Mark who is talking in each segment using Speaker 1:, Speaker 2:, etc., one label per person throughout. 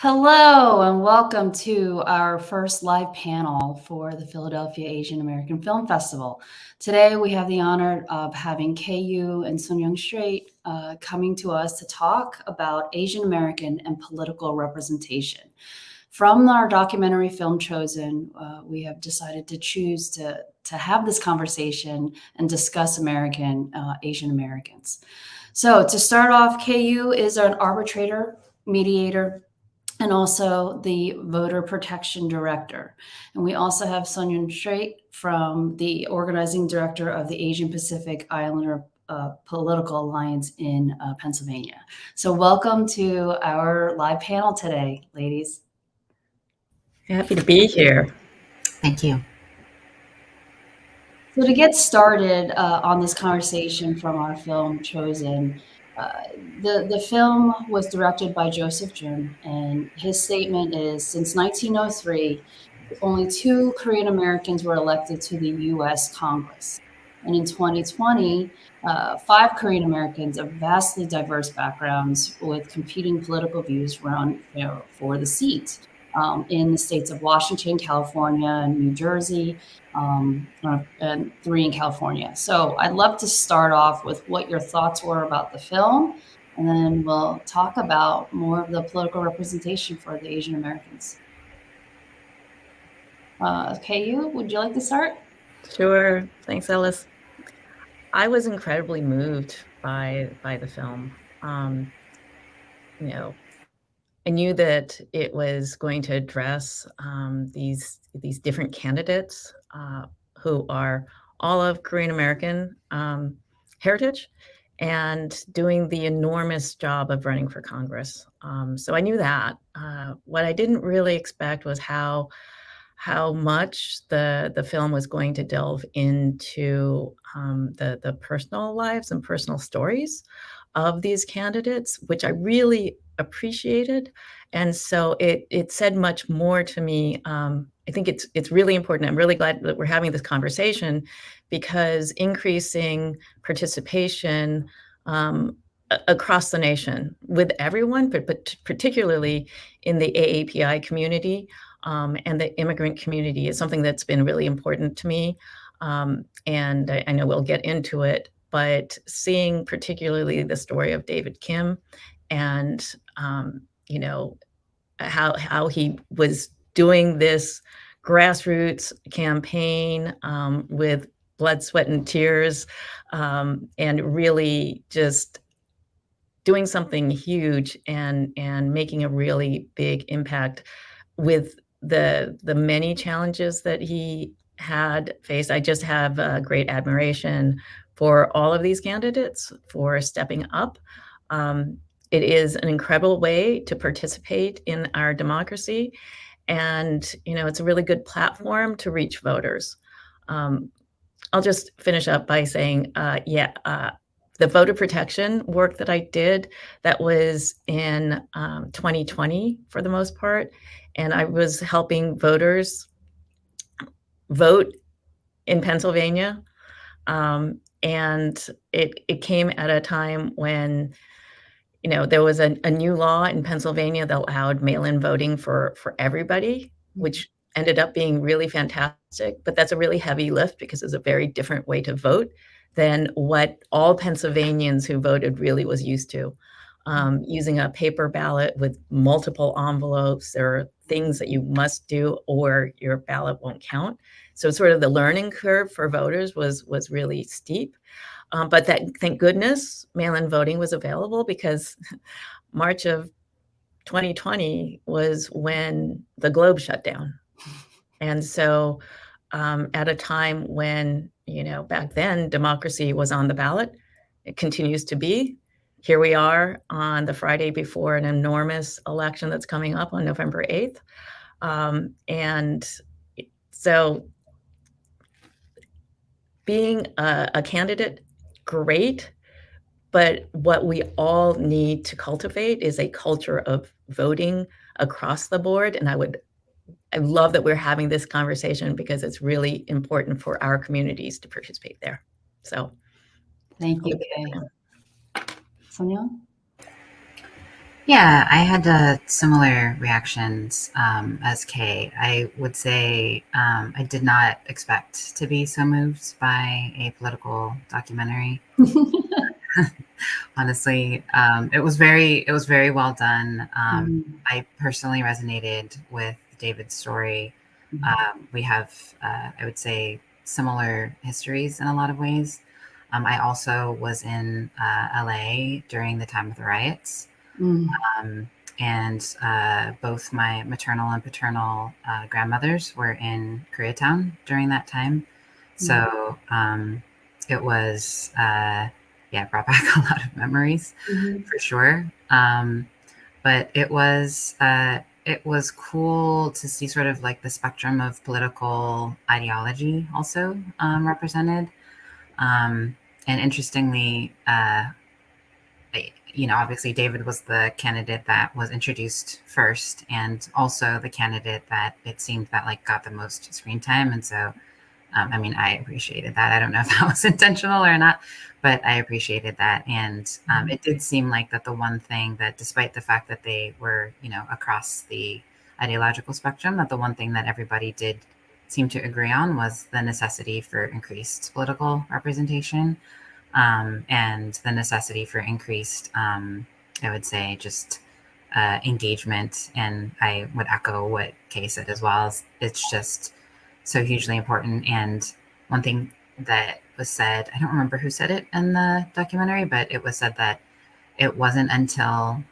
Speaker 1: Hello and welcome to our first live panel for the Philadelphia Asian American Film Festival. Today we have the honor of having KU and Sonia coming to us to talk about Asian American and political representation. From our documentary film chosen, we have decided to choose to have this conversation and discuss Asian Americans. So to start off, KU is an arbitrator, mediator, and also the voter protection director. And we also have Sonia from the organizing director of the Asian Pacific Islander Political Alliance in Pennsylvania. So welcome to our live panel today, ladies.
Speaker 2: Happy to be here.
Speaker 3: Thank you.
Speaker 1: So to get started on this conversation from our film chosen, the film was directed by Joseph Jun, and his statement is, since 1903, only 2 Korean Americans were elected to the U.S. Congress. And in 2020, 5 Korean Americans of vastly diverse backgrounds with competing political views run for the seat in the states of Washington, California, and New Jersey, and 3 in California. So I'd love to start off with what your thoughts were about the film, and then we'll talk about more of the political representation for the Asian Americans. KU, would you like to start?
Speaker 2: Sure. Thanks, Ellis. I was incredibly moved by the film. I knew that it was going to address these different candidates who are all of Korean American heritage and doing the enormous job of running for Congress. So I knew that. What I didn't really expect was how much the film was going to delve into the personal lives and personal stories of these candidates, which I really appreciated. And so it said much more to me. I think it's really important. I'm really glad that we're having this conversation, because increasing participation across the nation with everyone, but particularly in the AAPI community and the immigrant community, is something that's been really important to me. And I know we'll get into it, but seeing particularly the story of David Kim and how he was doing this grassroots campaign with blood, sweat, and tears, and really just doing something huge and making a really big impact with the many challenges that he had faced. I just have great admiration for all of these candidates for stepping up. It is an incredible way to participate in our democracy. And, it's a really good platform to reach voters. I'll just finish up by saying, the voter protection work that I did, that was in 2020 for the most part. And I was helping voters vote in Pennsylvania. And it came at a time when there was a new law in Pennsylvania that allowed mail-in voting for everybody, which ended up being really fantastic. But that's a really heavy lift, because it's a very different way to vote than what all Pennsylvanians who voted really was used to. Using a paper ballot with multiple envelopes, there are things that you must do or your ballot won't count. So sort of the learning curve for voters was really steep. But thank goodness mail-in voting was available, because March of 2020 was when the globe shut down. And so at a time when, back then democracy was on the ballot, it continues to be. Here we are on the Friday before an enormous election that's coming up on November 8th. And so being a candidate, great, but what we all need to cultivate is a culture of voting across the board. And I love that we're having this conversation, because it's really important for our communities to participate there. So
Speaker 1: thank you, Kay. Sonia?
Speaker 3: Yeah, I had similar reactions as Kay. I would say I did not expect to be so moved by a political documentary. Honestly, it was very well done. I personally resonated with David's story. We have, I would say, similar histories in a lot of ways. I also was in LA during the time of the riots. And both my maternal and paternal grandmothers were in Koreatown during that time. So it was, yeah, brought back a lot of memories for sure. But it was cool to see sort of like the spectrum of political ideology also represented. And interestingly, obviously David was the candidate that was introduced first, and also the candidate that it seemed that like got the most screen time. And so, I mean, I appreciated that. I don't know if that was intentional or not, but I appreciated that. And it did seem like that the one thing that, despite the fact that they were, across the ideological spectrum, that the one thing that everybody did seem to agree on was the necessity for increased political representation. And the necessity for increased, I would say, just engagement. And I would echo what Kay said as well. It's just so hugely important. And one thing that was said, I don't remember who said it in the documentary, but it was said that it wasn't until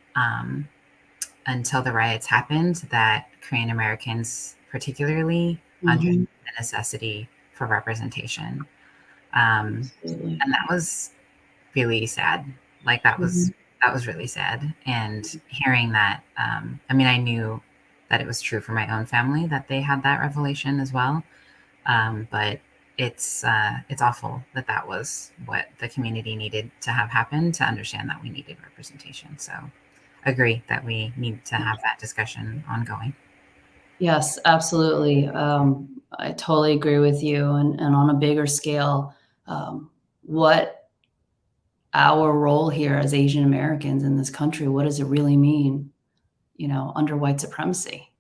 Speaker 3: the riots happened that Korean Americans particularly understood the necessity for representation. And that was really sad. Like that was really sad. And hearing that, I mean, I knew that it was true for my own family that they had that revelation as well. But it's awful that that was what the community needed to have happen to understand that we needed representation. So agree that we need to have that discussion ongoing.
Speaker 1: Yes, absolutely. I totally agree with you. And on a bigger scale, what our role here as Asian Americans in this country, what does it really mean, under white supremacy?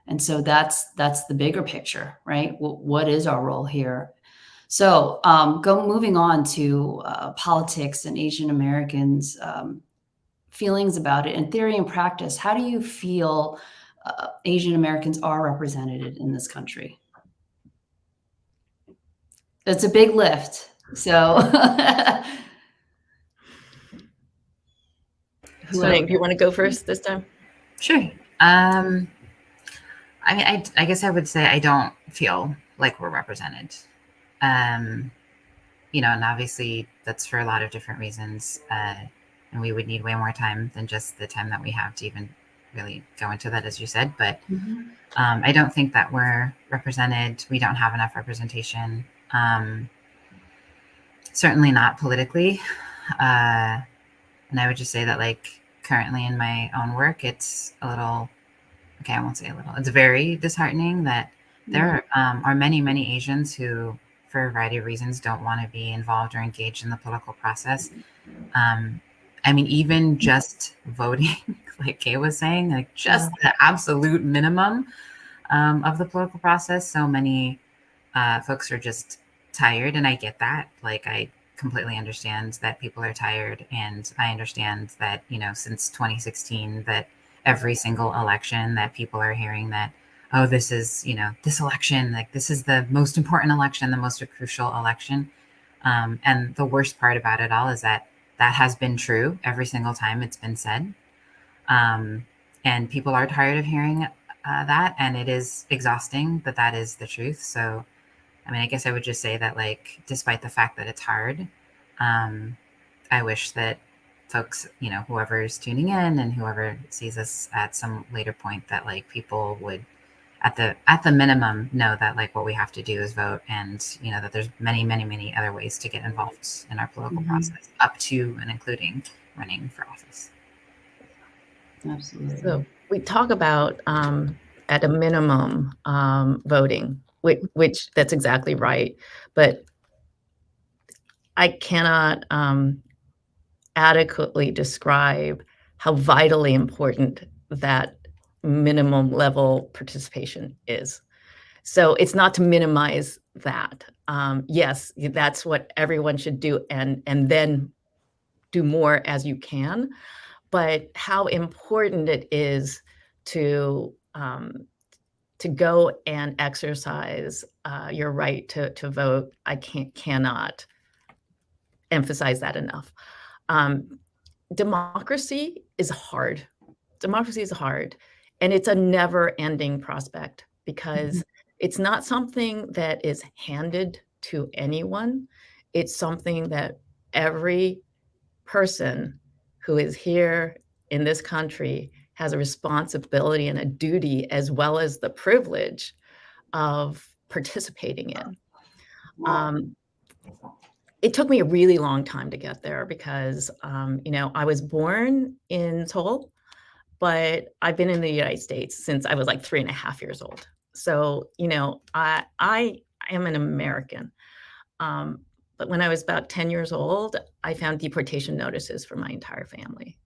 Speaker 1: And so that's the bigger picture, right? What is our role here? So moving on to politics and Asian Americans' feelings about it in theory and practice. How do you feel Asian Americans are represented in this country? It's a big lift. So,
Speaker 2: Sonia, do you want to go first this time?
Speaker 3: Sure. I mean, I guess I would say I don't feel like we're represented. And obviously that's for a lot of different reasons. And we would need way more time than just the time that we have to even really go into that, as you said. But I don't think that we're represented. We don't have enough representation. Certainly not politically. And I would just say that, like, currently in my own work, it's a little, okay, I won't say a little, it's very disheartening that there are many, many Asians who, for a variety of reasons, don't want to be involved or engaged in the political process. I mean, even just voting, like Kay was saying, like just the absolute minimum of the political process. So many folks are just tired, and I get that. Like, I completely understand that people are tired, and I understand that, since 2016, that every single election that people are hearing that, oh, this is, this election, like this is the most important election, the most crucial election. And the worst part about it all is that has been true every single time it's been said. And people are tired of hearing that, and it is exhausting, but that is the truth. So, I mean, I guess I would just say that, like, despite the fact that it's hard, I wish that folks, whoever's tuning in and whoever sees us at some later point, that like people would at the minimum know that like what we have to do is vote, and that there's many, many, many other ways to get involved in our political process, up to and including running for office.
Speaker 1: Absolutely.
Speaker 2: So we talk about at a minimum voting, which that's exactly right, but I cannot adequately describe how vitally important that minimum level participation is. So it's not to minimize that. Yes, that's what everyone should do, and then do more as you can. But how important it is to go and exercise your right to vote, I cannot emphasize that enough. Democracy is hard. Democracy is hard, and it's a never-ending prospect because it's not something that is handed to anyone. It's something that every person who is here in this country has a responsibility and a duty, as well as the privilege of participating in. It took me a really long time to get there because, I was born in Seoul, but I've been in the United States since I was like 3.5 years old. So, I am an American. But when I was about 10 years old, I found deportation notices for my entire family.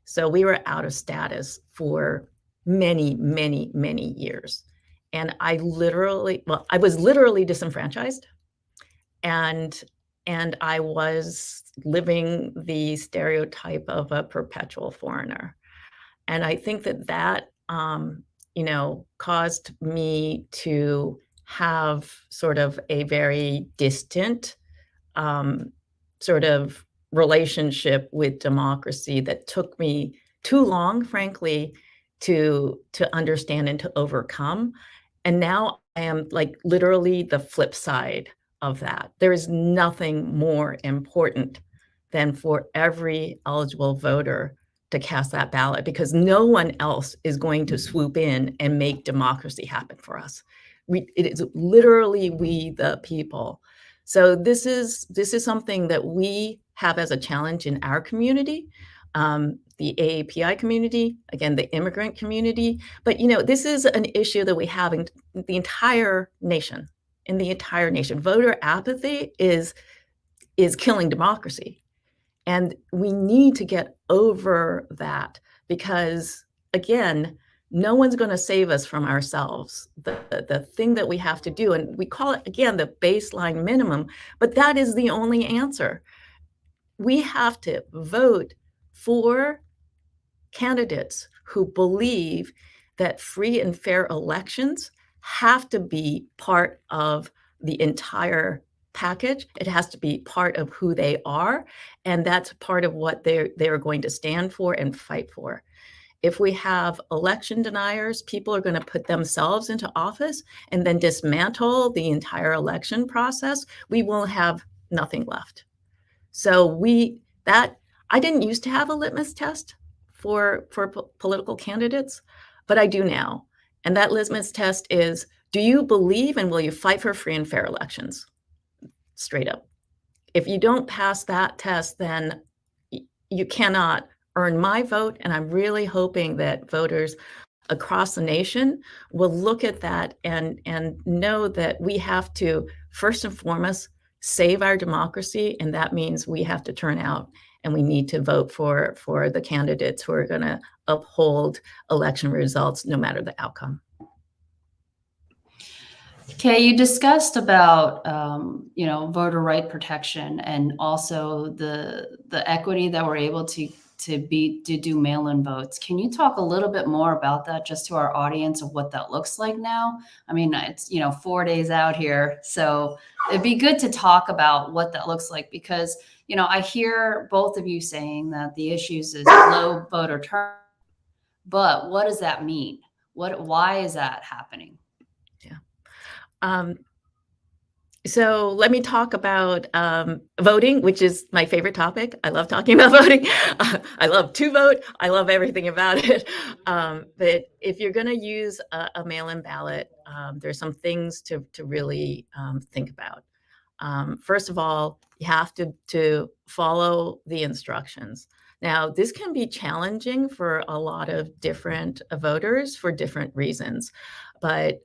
Speaker 2: So we were out of status for many, many, many years. And I was literally disenfranchised. And I was living the stereotype of a perpetual foreigner. And I think that caused me to have sort of a very distant sort of relationship with democracy that took me too long, frankly, to understand and to overcome. And now I am like literally the flip side of that. There is nothing more important than for every eligible voter to cast that ballot, because no one else is going to swoop in and make democracy happen for us. It is literally we, the people. So this is something that we have as a challenge in our community, the AAPI community, again, the immigrant community. But this is an issue that we have in the entire nation. In the entire nation, voter apathy is killing democracy. And we need to get over that because, again, no one's going to save us from ourselves. The thing that we have to do, and we call it, again, the baseline minimum, but that is the only answer. We have to vote for candidates who believe that free and fair elections have to be part of the entire package. It has to be part of who they are, and that's part of what they're going to stand for and fight for. If we have election deniers, people are going to put themselves into office and then dismantle the entire election process. We will have nothing left. So I didn't used to have a litmus test for political candidates, but I do now. And that litmus test is, do you believe and will you fight for free and fair elections? Straight up. If you don't pass that test, then you cannot earn my vote. And I'm really hoping that voters across the nation will look at that and know that we have to, first and foremost, save our democracy. And that means we have to turn out and we need to vote for the candidates who are going to uphold election results no matter the outcome.
Speaker 1: Okay, you discussed about voter right protection and also the equity that we're able to do mail-in votes. Can you talk a little bit more about that, just to our audience, of what that looks like now? I mean, it's 4 days out here, so it'd be good to talk about what that looks like, because I hear both of you saying that the issues is low voter turnout, but what does that mean? Why is that happening?
Speaker 2: So let me talk about voting, which is my favorite topic. I love talking about voting. I love to vote. I love everything about it. But if you're going to use a mail-in ballot, there's some things to really think about. First of all, you have to follow the instructions. Now, this can be challenging for a lot of different voters for different reasons, but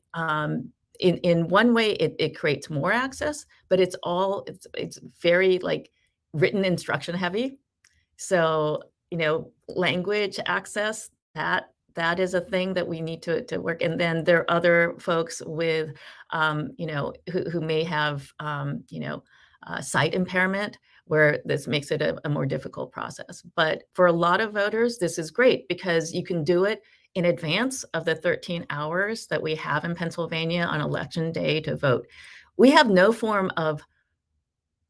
Speaker 2: in one way, it creates more access, but it's very like written instruction heavy. So, language access, that is a thing that we need to work. And then there are other folks with, who may have, sight impairment, where this makes it a more difficult process. But for a lot of voters, this is great because you can do it in advance of the 13 hours that we have in Pennsylvania on election day to vote. We have no form of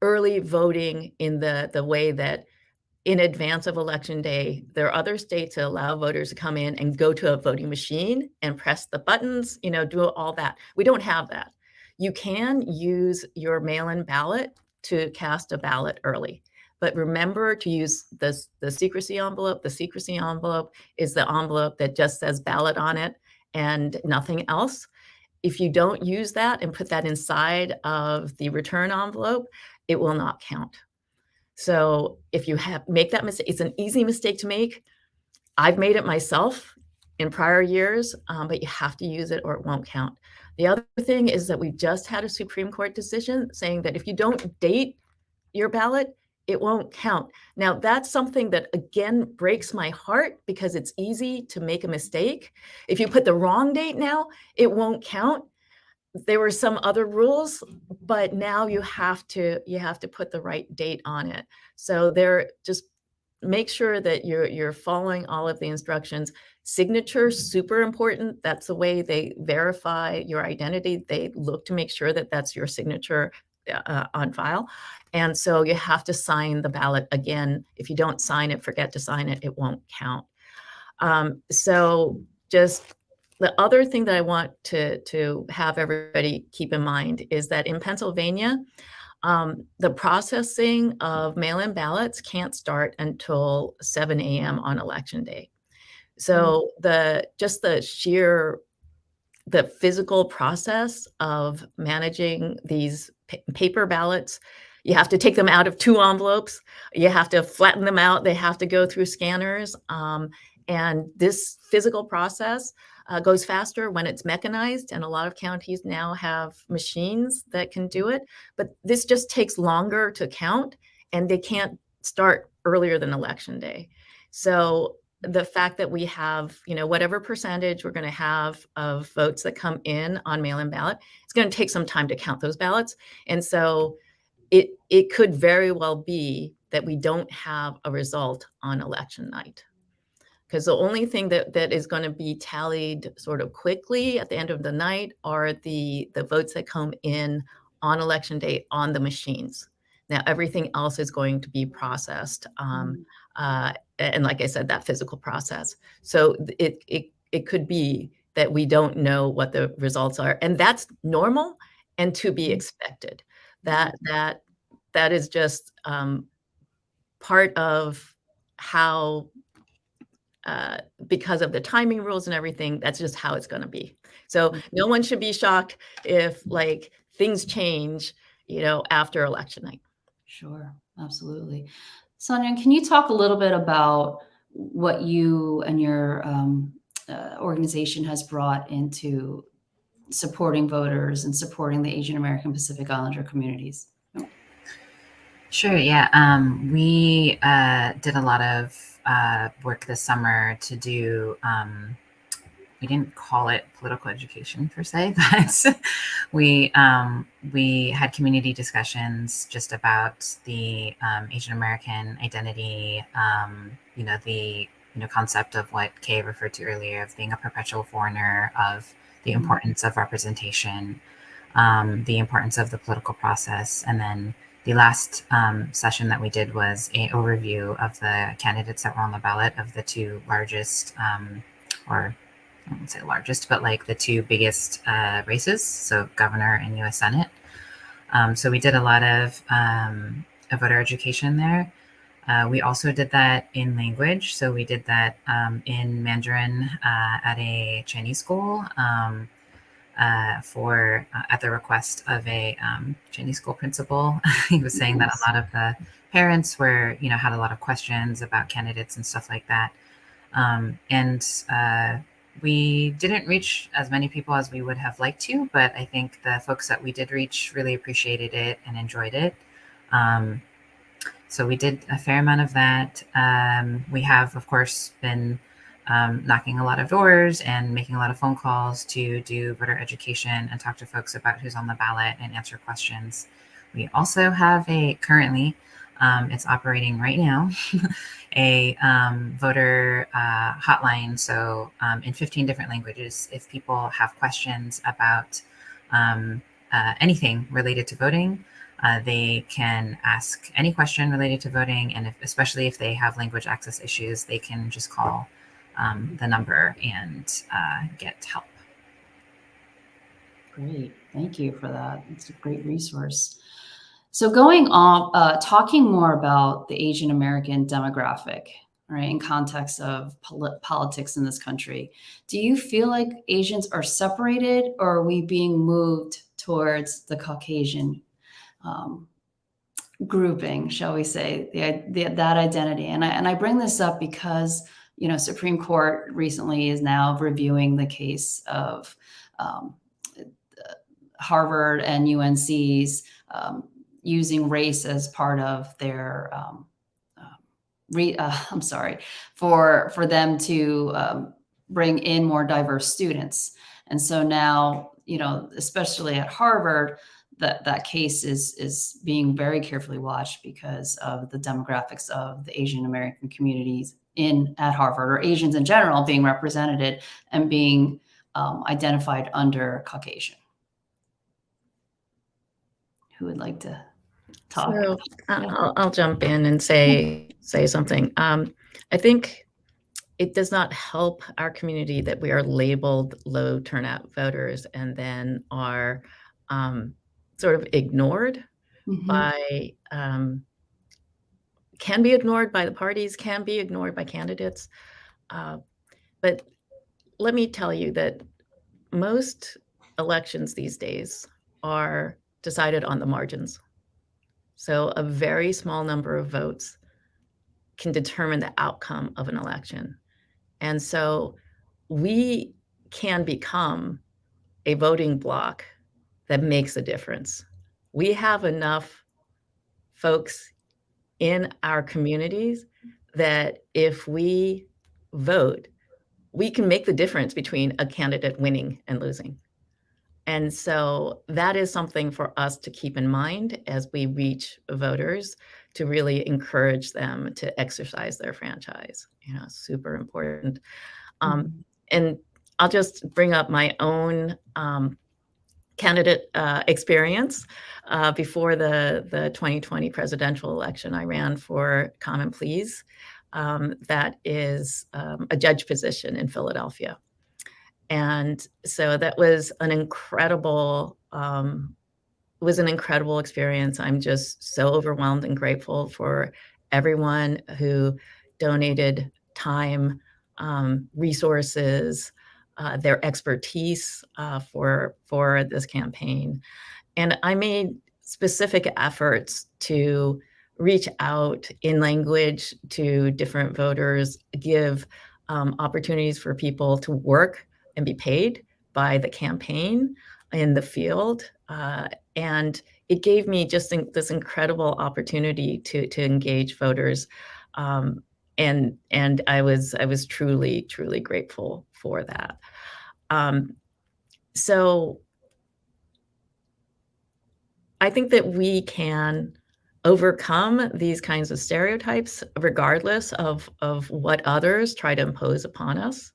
Speaker 2: early voting in the way that in advance of election day, there are other states that allow voters to come in and go to a voting machine and press the buttons, do all that. We don't have that. You can use your mail-in ballot to cast a ballot early, but remember to use the secrecy envelope. The secrecy envelope is the envelope that just says ballot on it and nothing else. If you don't use that and put that inside of the return envelope, it will not count. So if you make that mistake, it's an easy mistake to make. I've made it myself in prior years, but you have to use it or it won't count. The other thing is that we just had a Supreme Court decision saying that if you don't date your ballot, it won't count. Now, that's something that, again, breaks my heart because it's easy to make a mistake. If you put the wrong date now, it won't count. There were some other rules, but now you have to put the right date on it. So just make sure that you're following all of the instructions. Signature, super important. That's the way they verify your identity. They look to make sure that that's your signature on file. And so you have to sign the ballot again. If you don't sign it, forget to sign it, it won't count. So just the other thing that I want to have everybody keep in mind is that in Pennsylvania, the processing of mail-in ballots can't start until 7 a.m. on election day. So the physical process of managing these paper ballots, you have to take them out of 2 envelopes. You have to flatten them out. They have to go through scanners. And this physical process goes faster when it's mechanized, and a lot of counties now have machines that can do it. But this just takes longer to count, and they can't start earlier than election day. So the fact that we have, whatever percentage we're going to have of votes that come in on mail-in ballot, it's going to take some time to count those ballots. And so it could very well be that we don't have a result on election night. Because the only thing that is going to be tallied sort of quickly at the end of the night are the votes that come in on election day on the machines. Now, everything else is going to be processed. And like I said, that physical process. So it could be that we don't know what the results are. And that's normal and to be expected. That is just part of how, because of the timing rules and everything, that's just how it's going to be. So no one should be shocked if things change, after election night.
Speaker 1: Sure, absolutely. Sonia, can you talk a little bit about what you and your organization has brought into supporting voters and supporting the Asian American Pacific Islander communities?
Speaker 3: Sure, yeah. We did a lot of work this summer to do, we didn't call it political education per se, but we had community discussions just about the Asian American identity, the concept of what Kay referred to earlier of being a perpetual foreigner, of the importance of representation, the importance of the political process, and then the last session that we did was an overview of the candidates that were on the ballot of the 2 largest, or I wouldn't say largest, but the 2 biggest races, so governor and U.S. Senate. So we did a lot of voter education there. We also did that in language. So we did that in Mandarin at a Chinese school at the request of a Chinese school principal. He was saying that a lot of the parents were, had a lot of questions about candidates and stuff like that. We didn't reach as many people as we would have liked to, but I think the folks that we did reach really appreciated it and enjoyed it. So we did a fair amount of that. We have, of course, been knocking a lot of doors and making a lot of phone calls to do voter education and talk to folks about who's on the ballot and answer questions. We also have currently, it's operating right now, a voter hotline. So in 15 different languages, if people have questions about anything related to voting, they can ask any question related to voting. And especially if they have language access issues, they can just call the number and get help.
Speaker 1: Great. Thank you for that. It's a great resource. So going on, talking more about the Asian American demographic, right, in context of politics in this country, do you feel like Asians are separated, or are we being moved towards the Caucasian grouping, shall we say, that identity? And I bring this up because, you know, Supreme Court recently is now reviewing the case of Harvard and UNC's using race as part of their for them to bring in more diverse students. And so now, you know, especially at Harvard, that case is being very carefully watched because of the demographics of the Asian American communities at Harvard, or Asians in general being represented and being identified under Caucasian. Who would like to talk?
Speaker 2: So I'll jump in and say something. I think it does not help our community that we are labeled low turnout voters and then are sort of ignored by, can be ignored by the parties, can be ignored by candidates. But let me tell you that most elections these days are decided on the margins. So a very small number of votes can determine the outcome of an election. And so we can become a voting bloc that makes a difference. We have enough folks in our communities that if we vote, we can make the difference between a candidate winning and losing. And so that is something for us to keep in mind as we reach voters, to really encourage them to exercise their franchise. You know, super important. And I'll just bring up my own candidate experience. Before the 2020 presidential election, I ran for Common Pleas. That is a judge position in Philadelphia. And so that was an incredible, experience. I'm just so overwhelmed and grateful for everyone who donated time, resources, their expertise for this campaign. And I made specific efforts to reach out in language to different voters, give opportunities for people to work and be paid by the campaign in the field. And it gave me just this incredible opportunity to engage voters. And I was truly, truly grateful for that. So I think that we can overcome these kinds of stereotypes regardless of what others try to impose upon us.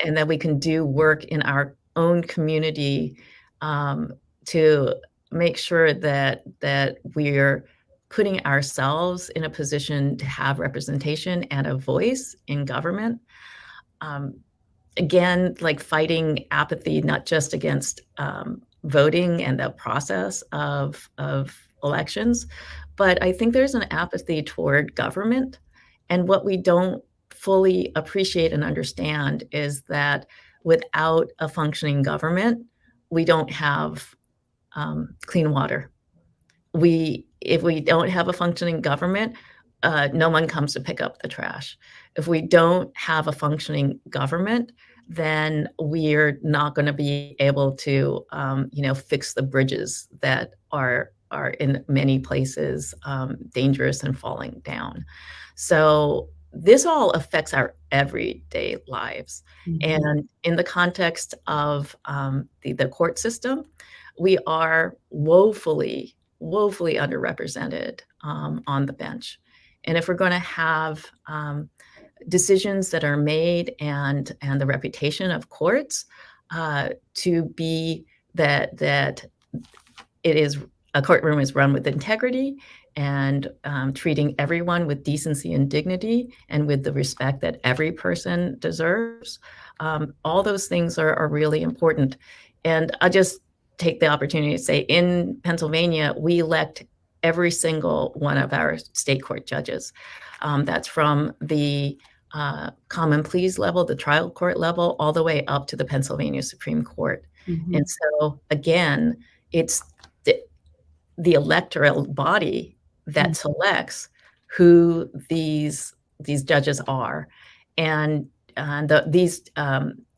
Speaker 2: And that we can do work in our own community to make sure that we're putting ourselves in a position to have representation and a voice in government. Again, like fighting apathy, not just against voting and the process of elections, but I think there's an apathy toward government. And what we don't fully appreciate and understand is that without a functioning government, we don't have clean water. If we don't have a functioning government, no one comes to pick up the trash. If we don't have a functioning government, then we're not going to be able to, fix the bridges that are are in many places dangerous and falling down. So this all affects our everyday lives. And in the context of the court system, we are woefully underrepresented on the bench. And if we're going to have decisions that are made and the reputation of courts to be that it is a courtroom is run with integrity and treating everyone with decency and dignity and with the respect that every person deserves. All those things are really important. And I just take the opportunity to say, in Pennsylvania, we elect every single one of our state court judges. That's from the common pleas level, the trial court level, all the way up to the Pennsylvania Supreme Court. And so again, it's the electoral body that selects who these judges are. And these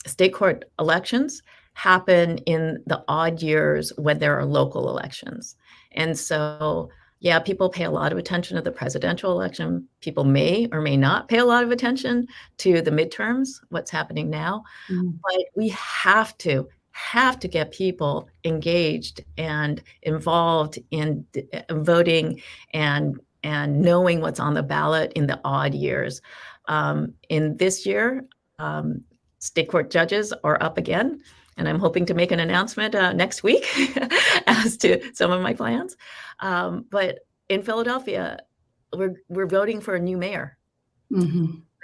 Speaker 2: state court elections happen in the odd years when there are local elections. And so, yeah, people pay a lot of attention to the presidential election. People may or may not pay a lot of attention to the midterms, what's happening now. But we have to get people engaged and involved in voting and knowing what's on the ballot in the odd years. In this year, state court judges are up again, and I'm hoping to make an announcement next week as to some of my plans. But in Philadelphia, we're voting for a new mayor.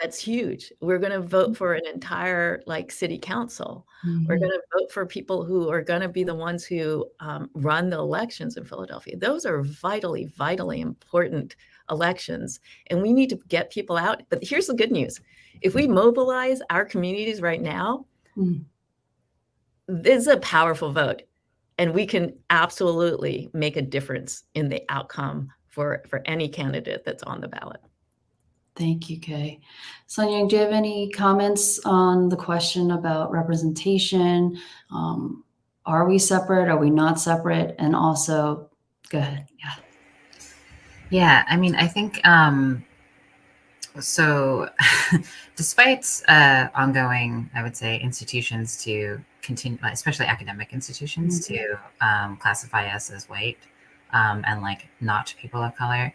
Speaker 2: That's huge. We're going to vote for an entire city council. We're going to vote for people who are going to be the ones who run the elections in Philadelphia. Those are vitally important elections, and we need to get people out. But here's the good news. If we mobilize our communities right now, this is a powerful vote, and we can absolutely make a difference in the outcome for any candidate that's on the ballot.
Speaker 1: Thank you, Kay. Sonia, do you have any comments on the question about representation? Are we separate? Are we not separate? And also, go ahead.
Speaker 3: Yeah, I mean, I think so. Despite ongoing, I would say, institutions to continue, especially academic institutions, to classify us as white and not people of color.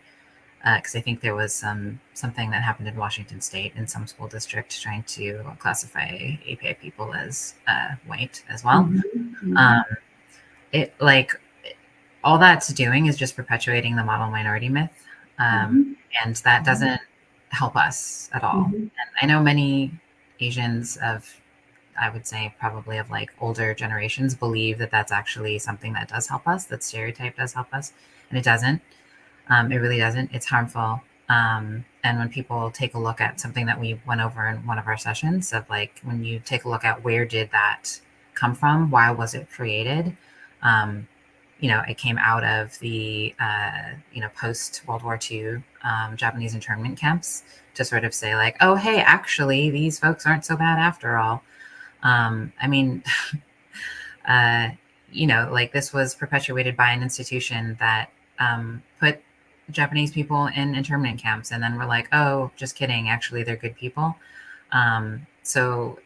Speaker 3: Because I think there was something that happened in Washington State in some school district trying to classify API people as white as well. All that's doing is just perpetuating the model minority myth, and that doesn't help us at all. And I know many Asians I would say probably of older generations believe that that's actually something that does help us, that stereotype does help us, and it doesn't. It really doesn't. It's harmful. And when people take a look at something that we went over in one of our sessions of when you take a look at where did that come from? Why was it created? It came out of the, post World War II Japanese internment camps to sort of say oh, hey, actually, these folks aren't so bad after all. I mean, this was perpetuated by an institution that put Japanese people in internment camps, and then we're oh, just kidding, actually they're good people. So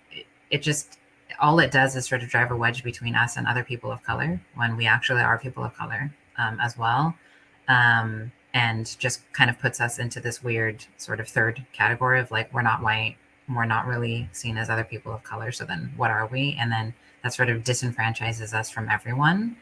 Speaker 3: it just, all it does is sort of drive a wedge between us and other people of color when we actually are people of color as well, and just kind of puts us into this weird sort of third category of we're not white, we're not really seen as other people of color, so then what are we? And then that sort of disenfranchises us from everyone.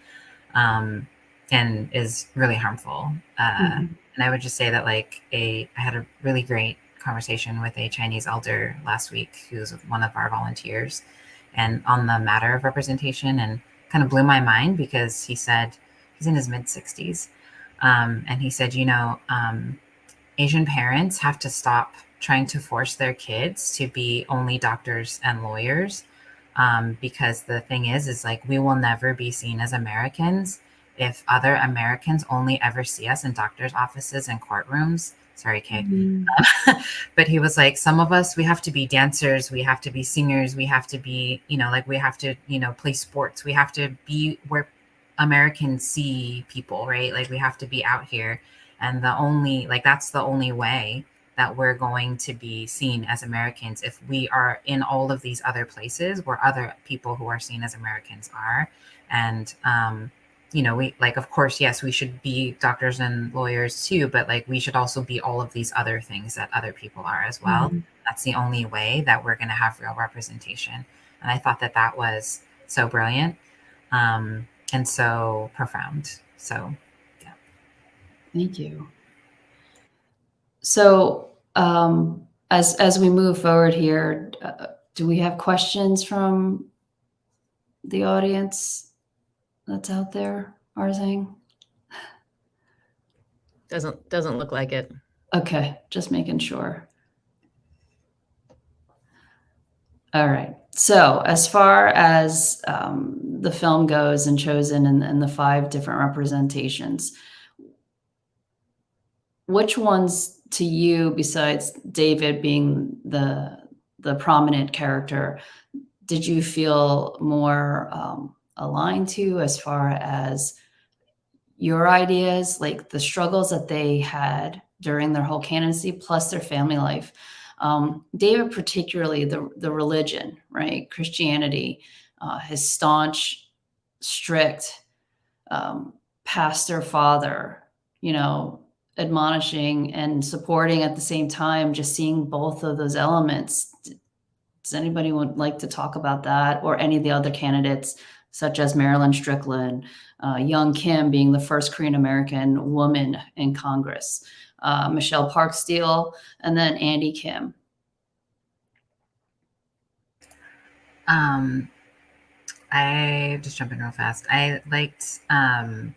Speaker 3: And is really harmful. And I would just say that I had a really great conversation with a Chinese elder last week who's one of our volunteers, and on the matter of representation, and kind of blew my mind because he said, he's in his mid-60s, and he said, Asian parents have to stop trying to force their kids to be only doctors and lawyers, because the thing is we will never be seen as Americans if other Americans only ever see us in doctors' offices and courtrooms. Sorry, Kay. But he was some of us, we have to be dancers, we have to be singers, we have to be, we have to, play sports, we have to be where Americans see people, right? Like we have to be out here, and that's the only way that we're going to be seen as Americans, if we are in all of these other places where other people who are seen as Americans are. And we, like, of course, yes, we should be doctors and lawyers too, but like we should also be all of these other things that other people are as well.
Speaker 1: Mm-hmm.
Speaker 3: That's the only way that we're going to have real representation. And I thought that was so brilliant, and so profound. So, yeah.
Speaker 1: Thank you. So, as we move forward here, do we have questions from the audience that's out there, Arzang?
Speaker 2: Doesn't look like it.
Speaker 1: Okay, just making sure. All right. So as far as the film goes and Chosen and the 5 different representations, which ones to you, besides David being the prominent character, did you feel more aligned to as far as your ideas, like the struggles that they had during their whole candidacy, plus their family life? David, particularly the religion, right? Christianity, his staunch, strict pastor father, admonishing and supporting at the same time, just seeing both of those elements. Does anybody would like to talk about that, or any of the other candidates, such as Marilyn Strickland, Young Kim being the first Korean American woman in Congress, Michelle Parksteel, and then Andy Kim?
Speaker 3: I just jump in real fast. I liked, I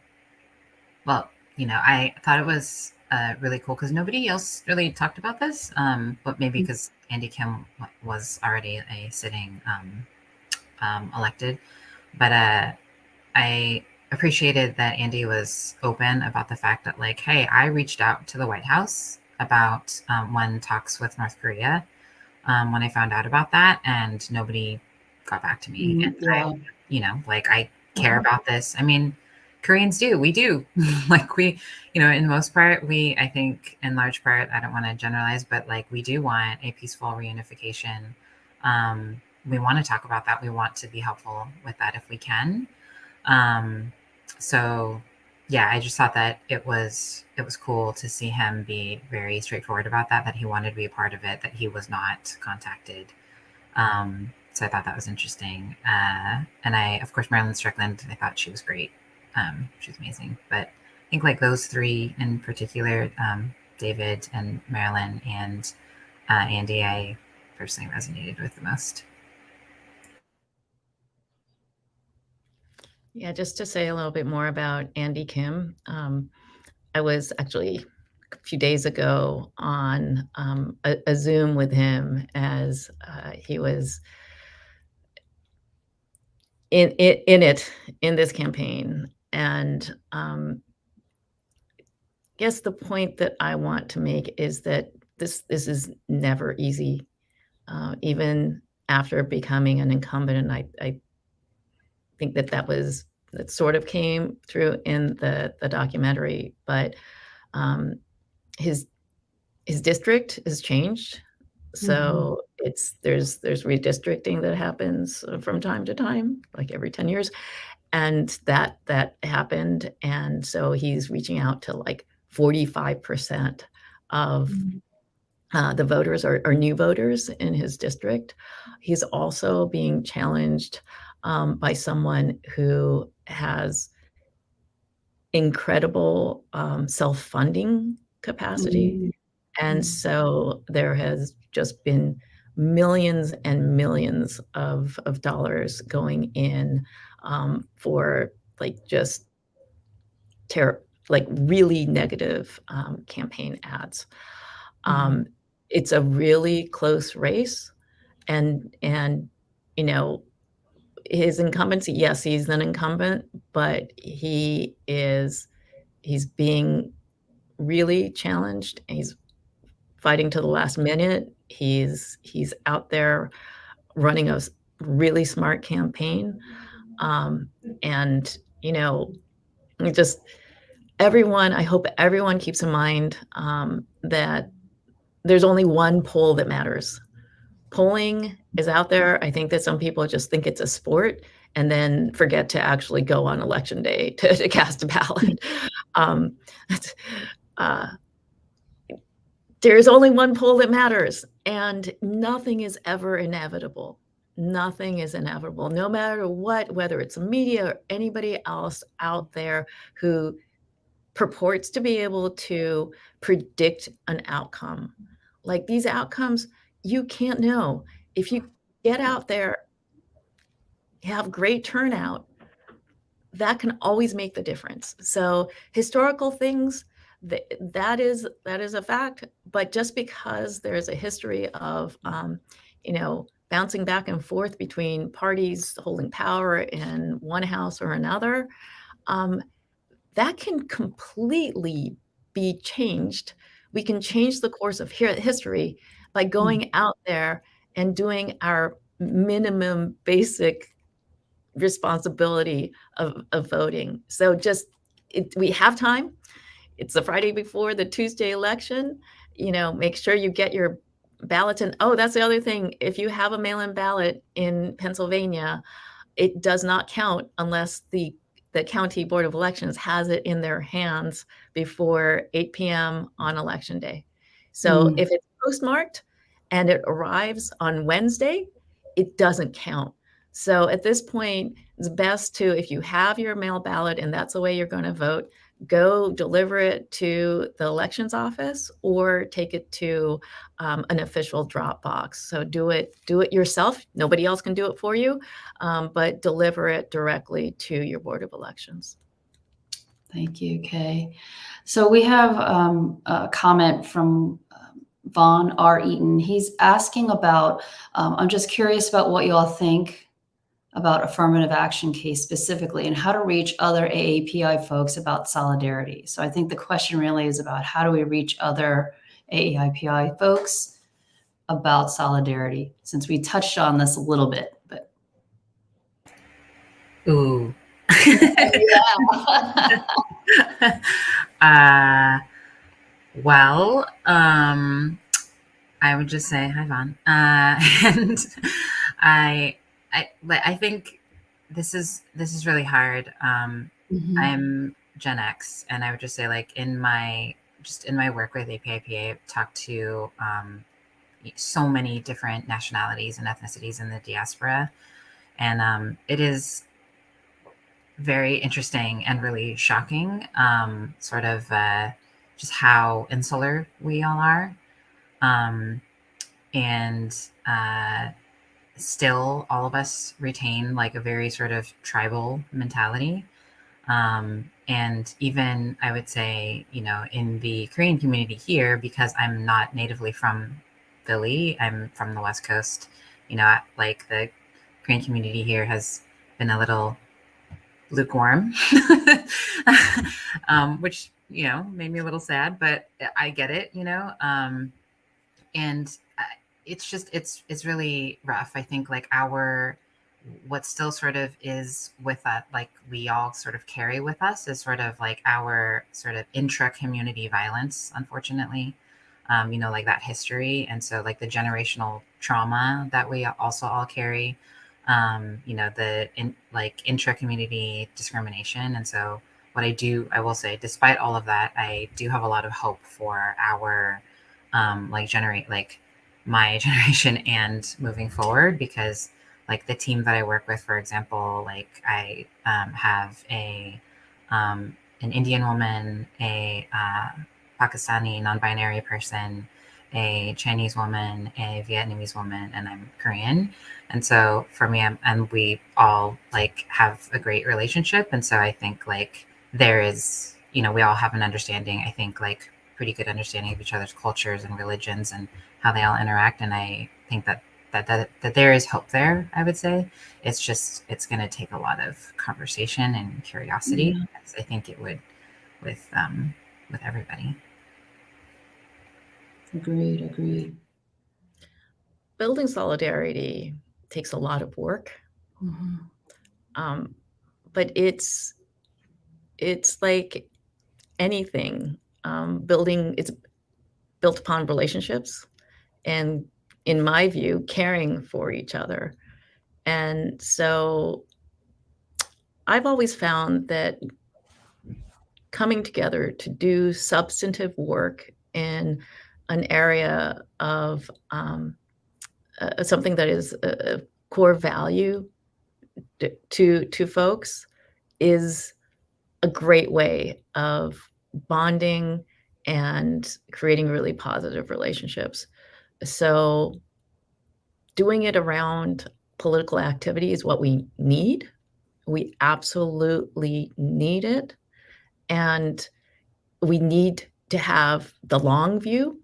Speaker 3: thought it was really cool because nobody else really talked about this, but maybe because Andy Kim was already a sitting elected. But I appreciated that Andy was open about the fact that, like, hey, I reached out to the White House about when talks with North Korea, when I found out about that, and nobody got back to me. And
Speaker 1: Yeah.
Speaker 3: I care about this. I mean, Koreans do. We do. Like we, in most part, I think in large part, I don't want to generalize, but like we do want a peaceful reunification. We want to talk about that. We want to be helpful with that if we can. So yeah, I just thought that it was cool to see him be very straightforward about that he wanted to be a part of it, that he was not contacted. So I thought that was interesting. And of course, Marilyn Strickland, I thought she was great. She was amazing. But I think like those 3 in particular, David and Marilyn and Andy, I personally resonated with the most.
Speaker 2: Yeah, just to say a little bit more about Andy Kim. I was actually a few days ago on a Zoom with him as he was in this campaign. And I guess the point that I want to make is that this is never easy, even after becoming an incumbent. And I think that sort of came through in the documentary, but his district has changed. So there's redistricting that happens from time to time, like every 10 years. And that happened. And so he's reaching out to like 45% of the voters are new voters in his district. He's also being challenged by someone who has incredible self-funding capacity. And so there has just been millions and millions of dollars going in for like just really negative campaign ads. It's a really close race, and his incumbency, yes, he's an incumbent, but he's being really challenged. He's fighting to the last minute. He's out there running a really smart campaign. And just everyone, I hope everyone keeps in mind that there's only one poll that matters. Polling is out there. I think that some people just think it's a sport and then forget to actually go on election day to cast a ballot. There's only one poll that matters, and nothing is ever inevitable. Nothing is inevitable, no matter what, whether it's media or anybody else out there who purports to be able to predict an outcome. Like these outcomes, you can't know. If you get out there, have great turnout, that can always make the difference. So historical things, that is a fact. But just because there's a history of, bouncing back and forth between parties holding power in one house or another, that can completely be changed. We can change the course of history by going out there and doing our minimum basic responsibility of voting. So we have time. It's the Friday before the Tuesday election. Make sure you get your ballots in. Oh, that's the other thing. If you have a mail-in ballot in Pennsylvania, it does not count unless the county board of elections has it in their hands before 8 p.m. on election day. So if it's postmarked and it arrives on Wednesday, it doesn't count. So at this point, it's best to, if you have your mail ballot and that's the way you're going to vote, go deliver it to the elections office or take it to an official drop box. So do it yourself. Nobody else can do it for you, but deliver it directly to your Board of Elections.
Speaker 1: Thank you, Kay. So we have a comment from Vaughn R. Eaton. He's asking about, I'm just curious about what you all think about affirmative action case specifically and how to reach other AAPI folks about solidarity. So I think the question really is about how do we reach other AAPI folks about solidarity, since we touched on this a little bit, but.
Speaker 3: Ooh. Well, I would just say hi, Vaughn. And I think this is really hard. I'm Gen X, and I would just say, like, in my work with APIPA, I've talked to so many different nationalities and ethnicities in the diaspora, and it is very interesting and really shocking, sort of just how insular we all are, and still all of us retain like a very sort of tribal mentality. And even I would say, in the Korean community here, because I'm not natively from Philly, I'm from the West Coast, like the Korean community here has been a little lukewarm, which, made me a little sad, but I get it, and it's really rough. I think like what still sort of is with that, like we all sort of carry with us, is sort of like our sort of intra-community violence, unfortunately, like that history. And so like the generational trauma that we also all carry, intra-community discrimination. And so I will say, despite all of that, I do have a lot of hope for our my generation and moving forward, because like the team that I work with, for example, like I have an Indian woman, a Pakistani non-binary person, a Chinese woman, a Vietnamese woman, and I'm Korean. And so for me, and we all like have a great relationship. And so I think like there is, we all have an understanding, I think like pretty good understanding of each other's cultures and religions and how they all interact. And I think that there is hope there, I would say. It's going to take a lot of conversation and curiosity, as I think it would with everybody.
Speaker 1: Agreed.
Speaker 2: Building solidarity takes a lot of work, but it's it's like anything. It's built upon relationships, and in my view, caring for each other. And so I've always found that coming together to do substantive work in an area of something that is a core value to folks is a great way of bonding and creating really positive relationships. So doing it around political activity is what we need. We absolutely need it. And we need to have the long view.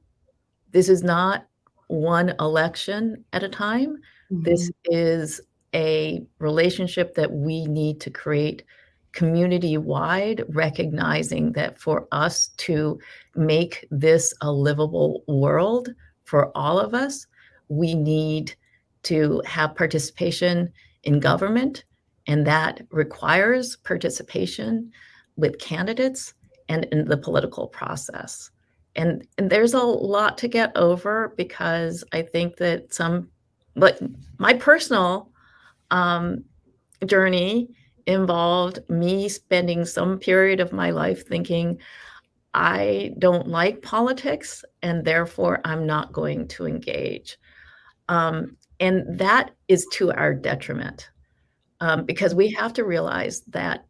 Speaker 2: This is not one election at a time. This is a relationship that we need to create community-wide, recognizing that for us to make this a livable world for all of us, we need to have participation in government, and that requires participation with candidates and in the political process. And there's a lot to get over, because I think that but my personal journey involved me spending some period of my life thinking, I don't like politics, and therefore I'm not going to engage. And that is to our detriment, because we have to realize that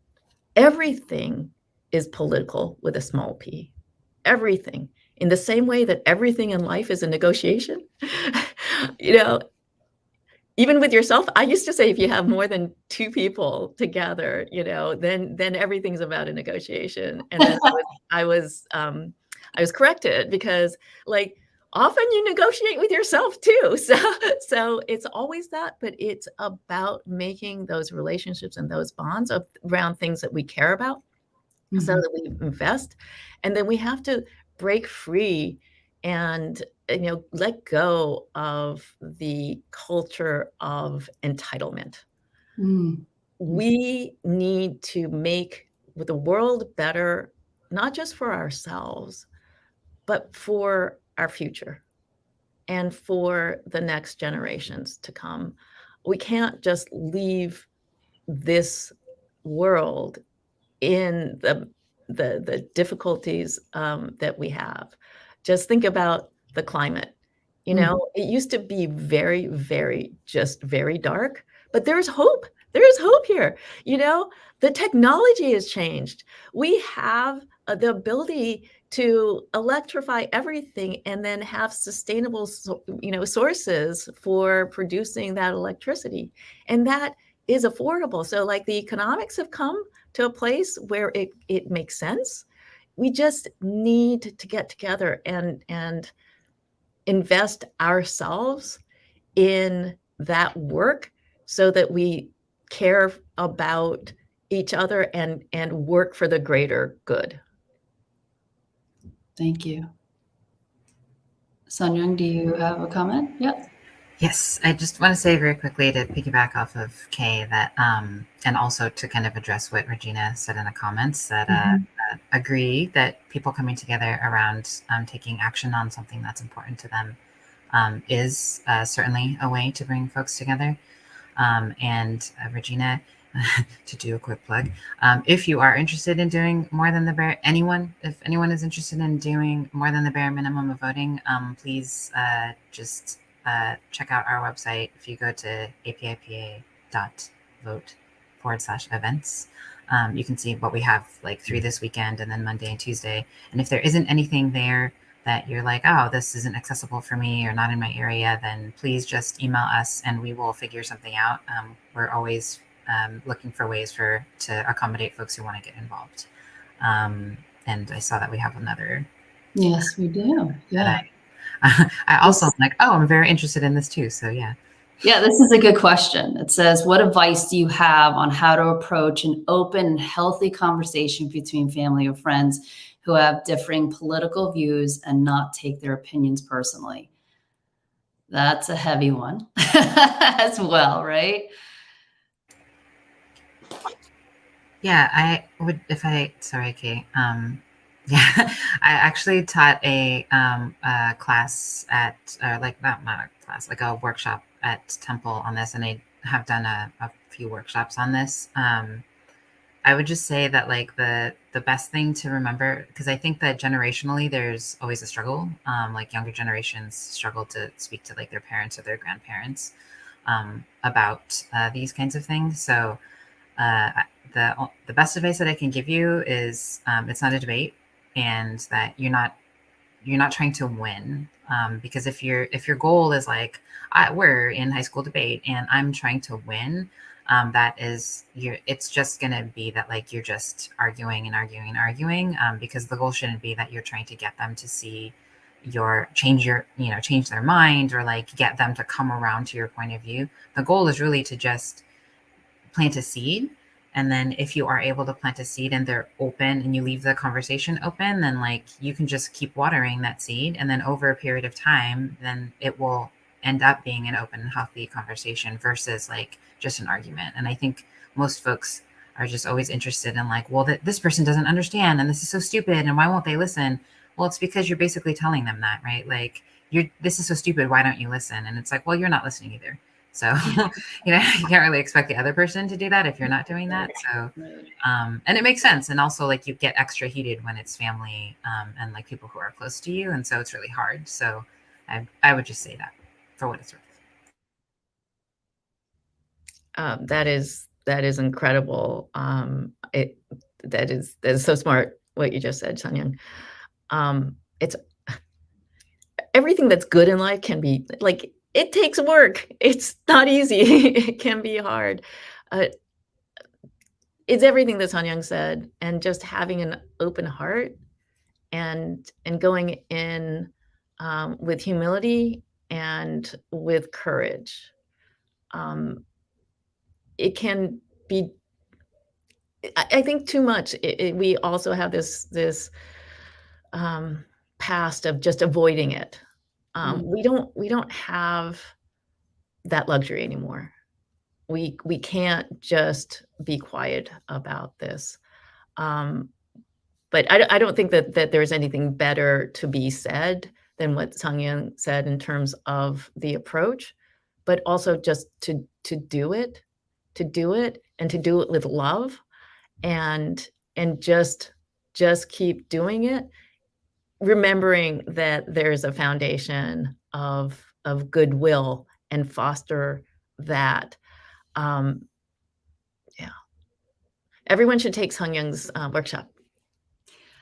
Speaker 2: everything is political with a small p. Everything. In the same way that everything in life is a negotiation. Even with yourself, I used to say if you have more than two people together, then everything's about a negotiation. And then I was corrected, because often you negotiate with yourself too. So it's always that, but it's about making those relationships and those bonds around things that we care about, so that we invest. And then we have to break free and let go of the culture of entitlement. We need to make the world better, not just for ourselves, but for our future and for the next generations to come. We can't just leave this world in the difficulties that we have. Just think about the climate. It used to be very, very, just very dark, but there's hope. There is hope here. The technology has changed. We have the ability to electrify everything and then have sustainable, sources for producing that electricity. And that is affordable. So the economics have come to a place where it makes sense. We just need to get together and invest ourselves in that work, so that we care about each other and work for the greater good.
Speaker 1: Thank you. Sonia, do you have a comment? Yep.
Speaker 3: Yes, I just want to say very quickly to piggyback off of Kay that, and also to kind of address what Regina said in the comments, that agree that people coming together around taking action on something that's important to them is certainly a way to bring folks together. And Regina, to do a quick plug, if you are interested in doing more than the bare, if anyone is interested in doing more than the bare minimum of voting, please just check out our website. If you go to apipa.vote/events, you can see what we have through this weekend and then Monday and Tuesday. And if there isn't anything there that you're like, oh, this isn't accessible for me or not in my area, then please just email us and we will figure something out. We're always looking for ways to accommodate folks who want to get involved. And I saw that we have another.
Speaker 1: Yes, we do. Yeah.
Speaker 3: I also am like, oh, I'm very interested in this too. So yeah.
Speaker 1: Yeah, this is a good question. It says, what advice do you have on how to approach an open and healthy conversation between family or friends who have differing political views and not take their opinions personally? That's a heavy one as well, right?
Speaker 3: Yeah, I would if I sorry, Kate. Yeah, I actually taught a class at like not a class, like a workshop at Temple on this, and I have done a few workshops on this. I would just say that like the best thing to remember, because I think that generationally there's always a struggle. Like younger generations struggle to speak to like their parents or their grandparents about these kinds of things. So uh, the best advice that I can give you is it's not a debate, and that you're not trying to win. Because if your goal is like we're in high school debate and I'm trying to win, that is it's just gonna be that like you're just arguing and arguing and arguing, because the goal shouldn't be that you're trying to get them to see change their mind or like get them to come around to your point of view. The goal is really to just plant a seed. And then if you are able to plant a seed and they're open and you leave the conversation open, then like you can just keep watering that seed. And then over a period of time, then it will end up being an open and healthy conversation versus like just an argument. And I think most folks are just always interested in like, well, this person doesn't understand and this is so stupid and why won't they listen? Well, it's because you're basically telling them that, right? Like this is so stupid. Why don't you listen? And it's like, well, you're not listening either. So, you can't really expect the other person to do that if you're not doing that. So, and it makes sense. And also like you get extra heated when it's family, and like people who are close to you. And so it's really hard. So I would just say that for what it's worth.
Speaker 2: That is incredible. That is so smart what you just said, Sonia. It's everything that's good in life can be like, it takes work. It's not easy. It can be hard. It's everything that Sonia said, and just having an open heart and going in with humility and with courage. It can be, I think, too much. We also have this past of just avoiding it. We don't have that luxury anymore. We can't just be quiet about this. But I don't think that there's anything better to be said than what Sonia said in terms of the approach, but also just to do it, and to do it with love, and just keep doing it, remembering that there's a foundation of goodwill and foster that. Yeah, everyone should take Sung Young's workshop.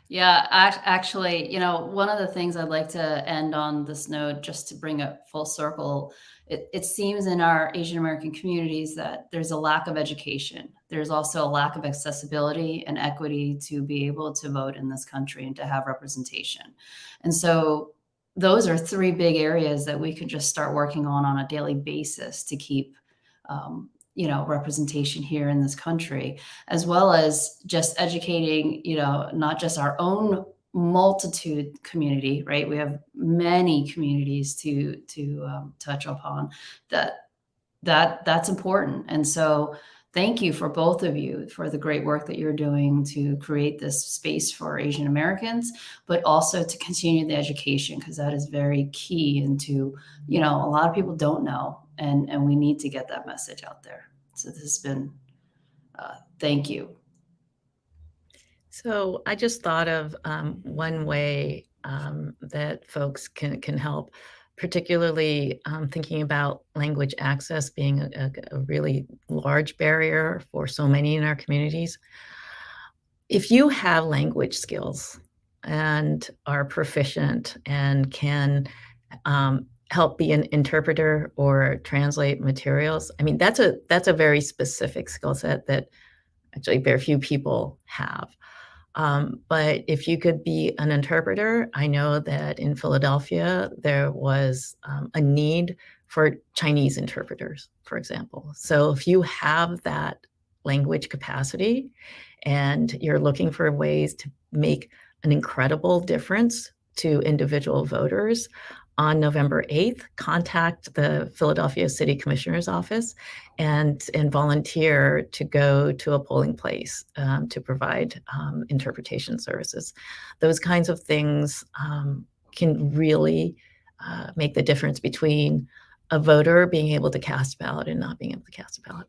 Speaker 1: Yeah, actually, one of the things I'd like to end on this note, just to bring it full circle, it seems in our Asian American communities that there's a lack of education. There's also a lack of accessibility and equity to be able to vote in this country and to have representation. And so those are three big areas that we could just start working on a daily basis to keep representation here in this country, as well as just educating, not just our own multitude community, right? We have many communities to touch upon that's important. And so thank you for both of you for the great work that you're doing to create this space for Asian Americans, but also to continue the education, because that is very key into, a lot of people don't know, and we need to get that message out there. So this has been, thank you.
Speaker 2: So I just thought of one way that folks can help, particularly thinking about language access being a really large barrier for so many in our communities. If you have language skills and are proficient and can help be an interpreter or translate materials, I mean, that's a very specific skill set that actually very few people have. But if you could be an interpreter, I know that in Philadelphia, there was a need for Chinese interpreters, for example. So if you have that language capacity and you're looking for ways to make an incredible difference to individual voters, on November 8th, contact the Philadelphia City Commissioner's Office and volunteer to go to a polling place to provide interpretation services. Those kinds of things can really make the difference between a voter being able to cast a ballot and not being able to cast a ballot.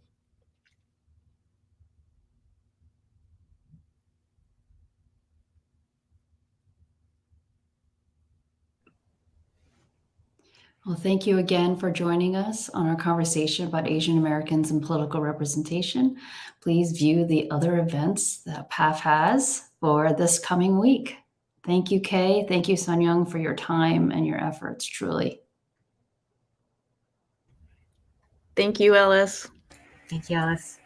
Speaker 1: Well, thank you again for joining us on our conversation about Asian Americans and political representation. Please view the other events that PAAFF has for this coming week. Thank you, Kay. Thank you, Sun-Young, for your time and your efforts, truly.
Speaker 2: Thank you, Ellis.
Speaker 3: Thank you, Ellis.